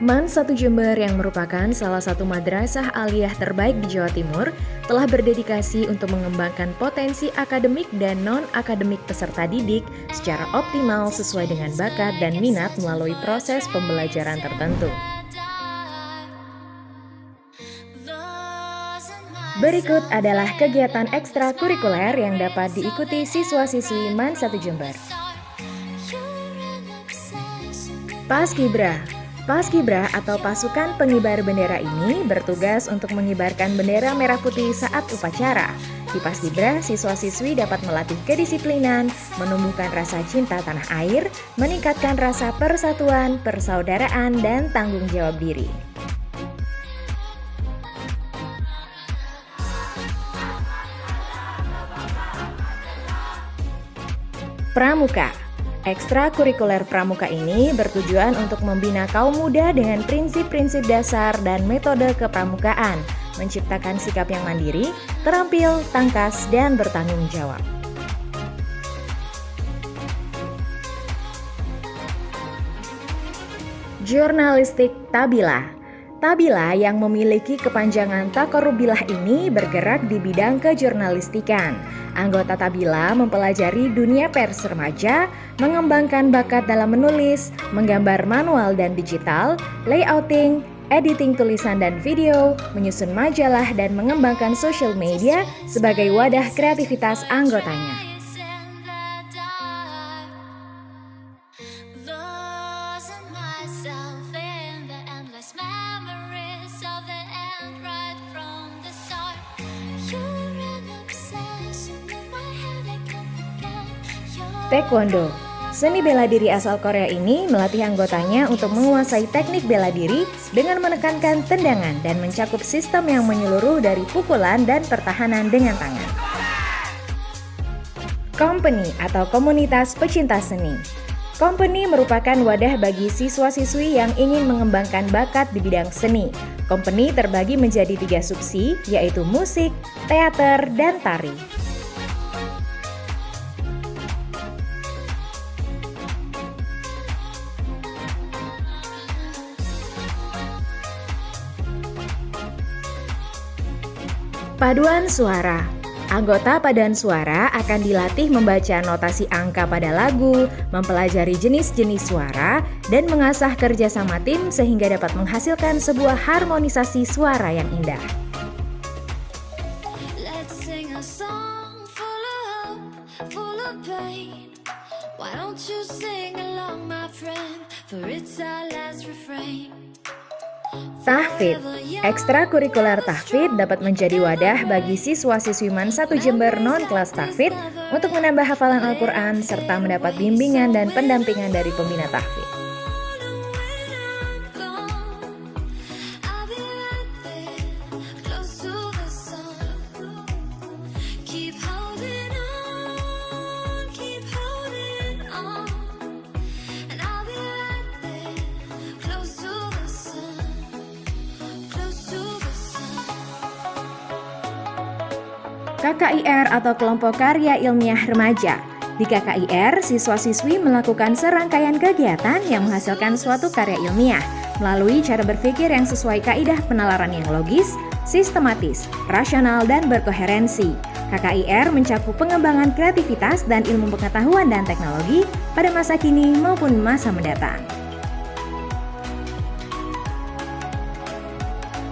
MAN 1 Jember yang merupakan salah satu madrasah aliyah terbaik di Jawa Timur telah berdedikasi untuk mengembangkan potensi akademik dan non-akademik peserta didik secara optimal sesuai dengan bakat dan minat melalui proses pembelajaran tertentu. Berikut adalah kegiatan ekstrakurikuler yang dapat diikuti siswa-siswi MAN 1 Jember. Paskibra. Paskibra atau pasukan pengibar bendera ini bertugas untuk mengibarkan bendera merah putih saat upacara. Di Paskibra, siswa-siswi dapat melatih kedisiplinan, menumbuhkan rasa cinta tanah air, meningkatkan rasa persatuan, persaudaraan, dan tanggung jawab diri. Pramuka. Ekstrakurikuler Pramuka ini bertujuan untuk membina kaum muda dengan prinsip-prinsip dasar dan metode kepramukaan, menciptakan sikap yang mandiri, terampil, tangkas, dan bertanggung jawab. Jurnalistik Tabila. Tabila yang memiliki kepanjangan takorubilah ini bergerak di bidang kejurnalistikan. Anggota Tabila mempelajari dunia pers remaja, mengembangkan bakat dalam menulis, menggambar manual dan digital, layouting, editing tulisan dan video, menyusun majalah dan mengembangkan social media sebagai wadah kreativitas anggotanya. Taekwondo. Seni bela diri asal Korea ini melatih anggotanya untuk menguasai teknik bela diri dengan menekankan tendangan dan mencakup sistem yang menyeluruh dari pukulan dan pertahanan dengan tangan. Company atau komunitas pecinta seni. Company merupakan wadah bagi siswa-siswi yang ingin mengembangkan bakat di bidang seni. Company terbagi menjadi 3 subsi, yaitu musik, teater, dan tari. Paduan suara. Anggota paduan suara akan dilatih membaca notasi angka pada lagu, mempelajari jenis-jenis suara, dan mengasah kerjasama tim sehingga dapat menghasilkan sebuah harmonisasi suara yang indah. Tahfidz. Ekstrakurikuler tahfidz dapat menjadi wadah bagi siswa-siswi MAN 1 Jember non-kelas tahfidz untuk menambah hafalan Al-Quran serta mendapat bimbingan dan pendampingan dari pembina tahfidz. KKIR atau Kelompok Karya Ilmiah Remaja. Di KKIR, siswa-siswi melakukan serangkaian kegiatan yang menghasilkan suatu karya ilmiah melalui cara berpikir yang sesuai kaidah penalaran yang logis, sistematis, rasional, dan berkoherensi. KKIR mencakup pengembangan kreativitas dan ilmu pengetahuan dan teknologi pada masa kini maupun masa mendatang.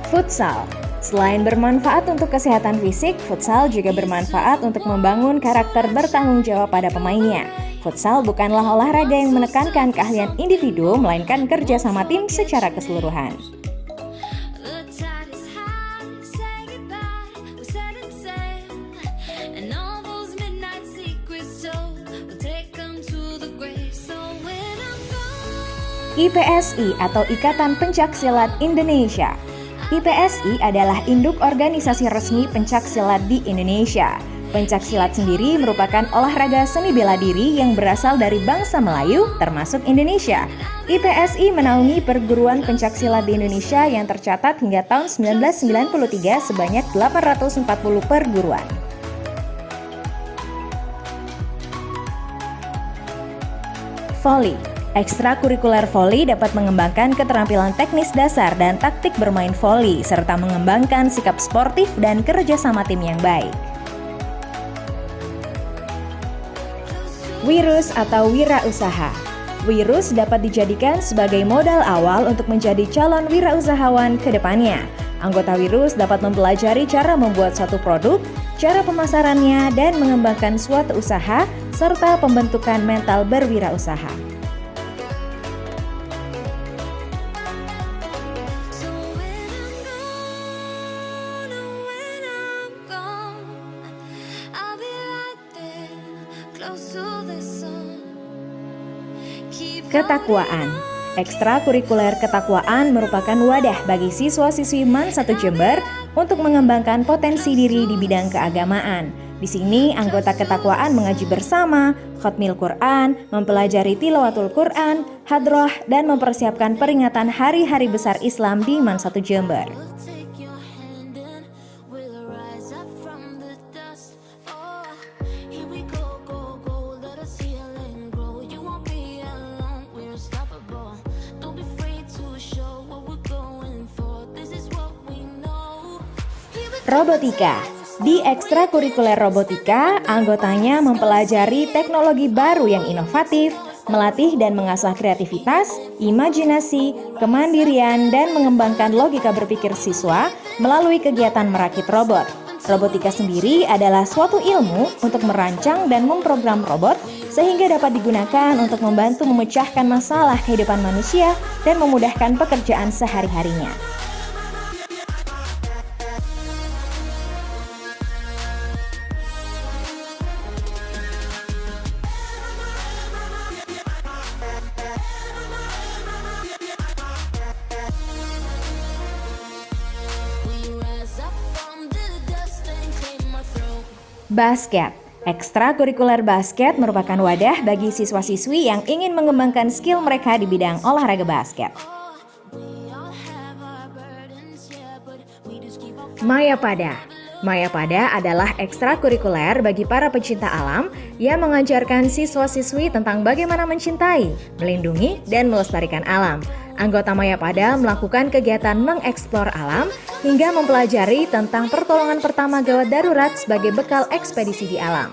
Futsal. Selain bermanfaat untuk kesehatan fisik, futsal juga bermanfaat untuk membangun karakter bertanggung jawab pada pemainnya. Futsal bukanlah olahraga yang menekankan keahlian individu, melainkan kerja sama tim secara keseluruhan. IPSI atau Ikatan Pencaksilat Indonesia. IPSI adalah induk organisasi resmi pencaksilat di Indonesia. Pencaksilat sendiri merupakan olahraga seni bela diri yang berasal dari bangsa Melayu, termasuk Indonesia. IPSI menaungi perguruan pencaksilat di Indonesia yang tercatat hingga tahun 1993 sebanyak 840 perguruan. Voli. Ekstrakurikuler voli dapat mengembangkan keterampilan teknis dasar dan taktik bermain voli, serta mengembangkan sikap sportif dan kerjasama tim yang baik. Wirus atau wirausaha. Wirus dapat dijadikan sebagai modal awal untuk menjadi calon wirausahawan ke depannya. Anggota Wirus dapat mempelajari cara membuat suatu produk, cara pemasarannya, dan mengembangkan suatu usaha, serta pembentukan mental berwirausaha. Ketakwaan. Ekstrakurikuler ketakwaan merupakan wadah bagi siswa-siswi MAN 1 Jember untuk mengembangkan potensi diri di bidang keagamaan. Di sini anggota ketakwaan mengaji bersama, khatmil Quran, mempelajari tilawatul Quran, hadroh, dan mempersiapkan peringatan hari-hari besar Islam di MAN 1 Jember. Robotika. Di ekstrakurikuler robotika, anggotanya mempelajari teknologi baru yang inovatif, melatih dan mengasah kreativitas, imajinasi, kemandirian, dan mengembangkan logika berpikir siswa melalui kegiatan merakit robot. Robotika sendiri adalah suatu ilmu untuk merancang dan memprogram robot sehingga dapat digunakan untuk membantu memecahkan masalah kehidupan manusia dan memudahkan pekerjaan sehari-harinya. Basket. Ekstrakurikuler basket merupakan wadah bagi siswa-siswi yang ingin mengembangkan skill mereka di bidang olahraga basket. Mayapada. Mayapada adalah ekstrakurikuler bagi para pecinta alam yang mengajarkan siswa-siswi tentang bagaimana mencintai, melindungi, dan melestarikan alam. Anggota Mayapada melakukan kegiatan mengeksplor alam hingga mempelajari tentang pertolongan pertama gawat darurat sebagai bekal ekspedisi di alam.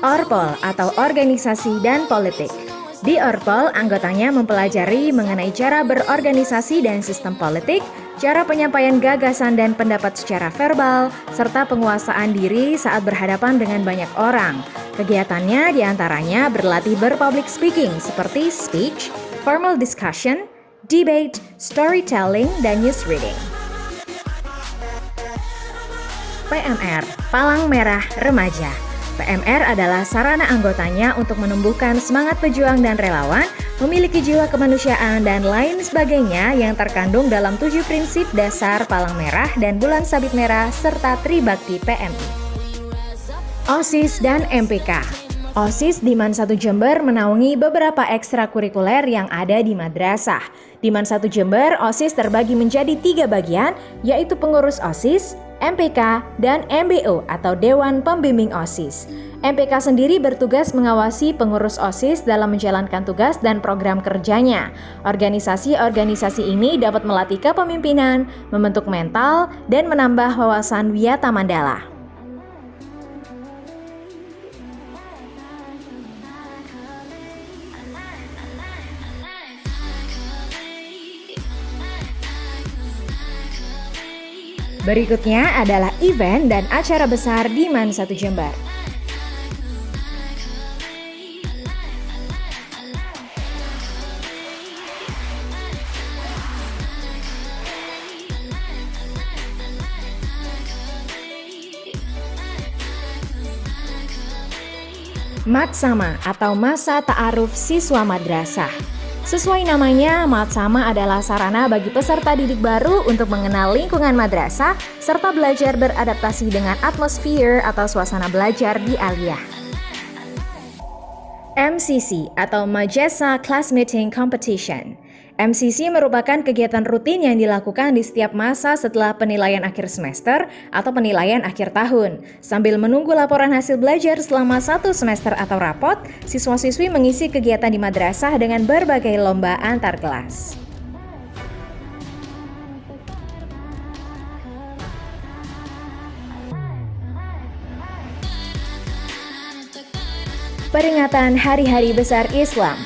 Orpol atau organisasi dan politik. Di Orpol, anggotanya mempelajari mengenai cara berorganisasi dan sistem politik, cara penyampaian gagasan dan pendapat secara verbal, serta penguasaan diri saat berhadapan dengan banyak orang. Kegiatannya diantaranya berlatih berpublic speaking seperti speech, formal discussion, debate, storytelling, dan news reading. PMR, Palang Merah Remaja. PMR adalah sarana anggotanya untuk menumbuhkan semangat pejuang dan relawan, memiliki jiwa kemanusiaan, dan lain sebagainya yang terkandung dalam 7 prinsip dasar Palang Merah dan Bulan Sabit Merah serta Tribakti PMI. OSIS dan MPK. OSIS di MAN 1 Jember menaungi beberapa ekstrakurikuler yang ada di madrasah. Di MAN 1 Jember, OSIS terbagi menjadi 3 bagian, yaitu pengurus OSIS, MPK, dan MBO atau Dewan Pembimbing OSIS. MPK sendiri bertugas mengawasi pengurus OSIS dalam menjalankan tugas dan program kerjanya. Organisasi-organisasi ini dapat melatih kepemimpinan, membentuk mental, dan menambah wawasan wiyata mandala. Berikutnya adalah event dan acara besar di MAN 1 Jember. Matsama atau Masa Ta'aruf Siswa Madrasah. Sesuai namanya, Matsama adalah sarana bagi peserta didik baru untuk mengenal lingkungan madrasah serta belajar beradaptasi dengan atmosfer atau suasana belajar di aliyah. MCC atau Majesa Class Meeting Competition. MCC merupakan kegiatan rutin yang dilakukan di setiap masa setelah penilaian akhir semester atau penilaian akhir tahun. Sambil menunggu laporan hasil belajar selama 1 semester atau rapot, siswa-siswi mengisi kegiatan di madrasah dengan berbagai lomba antar kelas. Peringatan Hari-Hari Besar Islam.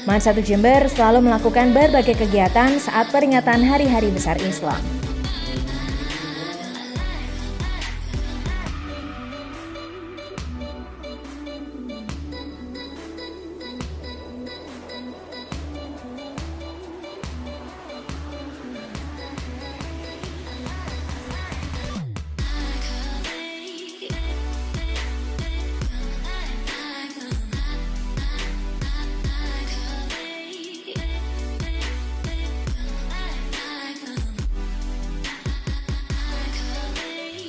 MAN 1 Jember selalu melakukan berbagai kegiatan saat peringatan Hari-Hari Besar Islam.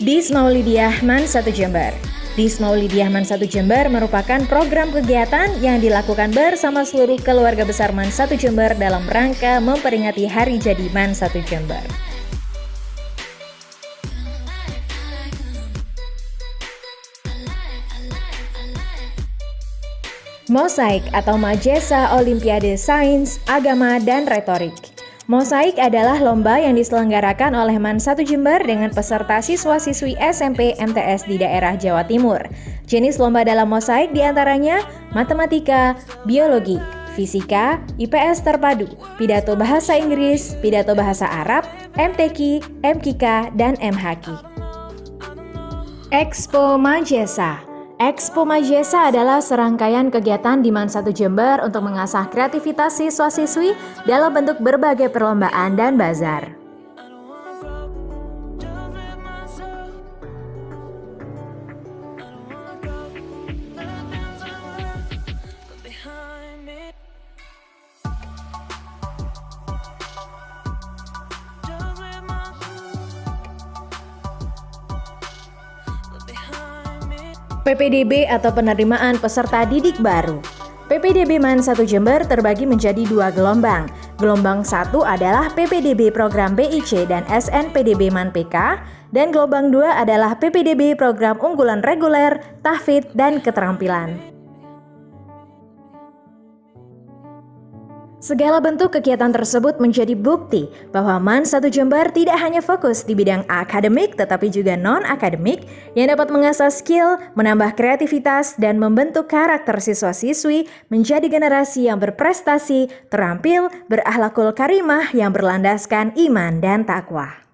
Dis Maulidiyah MAN 1 Jember. Dis Maulidiyah MAN 1 Jember merupakan program kegiatan yang dilakukan bersama seluruh keluarga besar MAN 1 Jember dalam rangka memperingati hari jadi MAN 1 Jember. Mosaik atau Majesa Olimpiade Sains, Agama, dan Retorik. Mosaik adalah lomba yang diselenggarakan oleh MAN 1 Jember dengan peserta siswa-siswi SMP MTS di daerah Jawa Timur. Jenis lomba dalam mosaik diantaranya matematika, biologi, fisika, IPS terpadu, pidato bahasa Inggris, pidato bahasa Arab, MTQ, MKK, dan MHQ. Expo Majesa. Expo Majesa adalah serangkaian kegiatan di MAN 1 Jember untuk mengasah kreativitas siswa-siswi dalam bentuk berbagai perlombaan dan bazar. PPDB atau penerimaan peserta didik baru. PPDB MAN 1 Jember terbagi menjadi 2 gelombang. Gelombang 1 adalah PPDB program BIC dan SNPDB MAN PK, dan gelombang 2 adalah PPDB program unggulan reguler, tahfidz, dan keterampilan. Segala bentuk kegiatan tersebut menjadi bukti bahwa MAN 1 Jember tidak hanya fokus di bidang akademik tetapi juga non-akademik yang dapat mengasah skill, menambah kreativitas, dan membentuk karakter siswa-siswi menjadi generasi yang berprestasi, terampil, berakhlakul karimah yang berlandaskan iman dan takwa.